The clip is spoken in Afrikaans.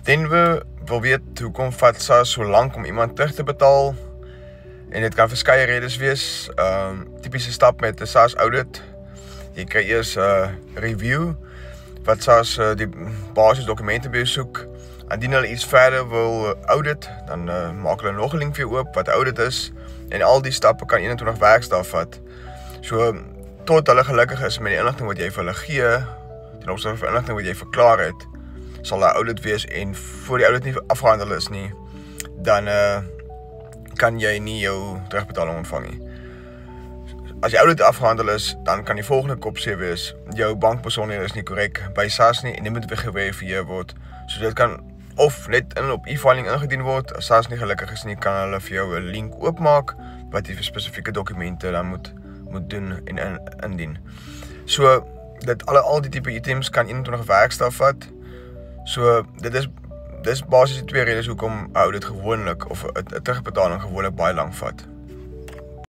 Denwe wil weet hoekom vat SARS so lank om iemand terug te betaal. En dit kan verskeie redes wees. Typiese stap met 'n SARS audit. Jy kry eers 'n review wat SARS die basiese dokumente besoek. Indien hulle iets verder wil audit, dan maak hulle nog 'n link vir jou oop wat audit is. En al die stappe kan 21 werkdae vat. So tot hulle gelukkig is met die inligting wat jy vir hulle gee, ten opsigte van inligting wat jy verklaar het, sal 'n audit wees en voor die audit nie afgehandel is nie, dan kan jy nie jou terugbetaling ontvang nie. As die audit afgehandel is, dan kan die volgende kopseë wees, jou bankbesonderhede is nie korrek by SARS nie en dit moet weer geverifieer word. So dit kan of net op e-filing ingedien word. As SARS nie gelukkig is nie, kan hulle vir jou 'n link oopmaak wat jy vir spesifieke dokumente dan moet doen en indien. So dit al die tipe items kan 21 werkdae vat. So dis basies die twee redes hoekom audit gewoonlik of 'n terugbetaling gewoonlik baie lank vat.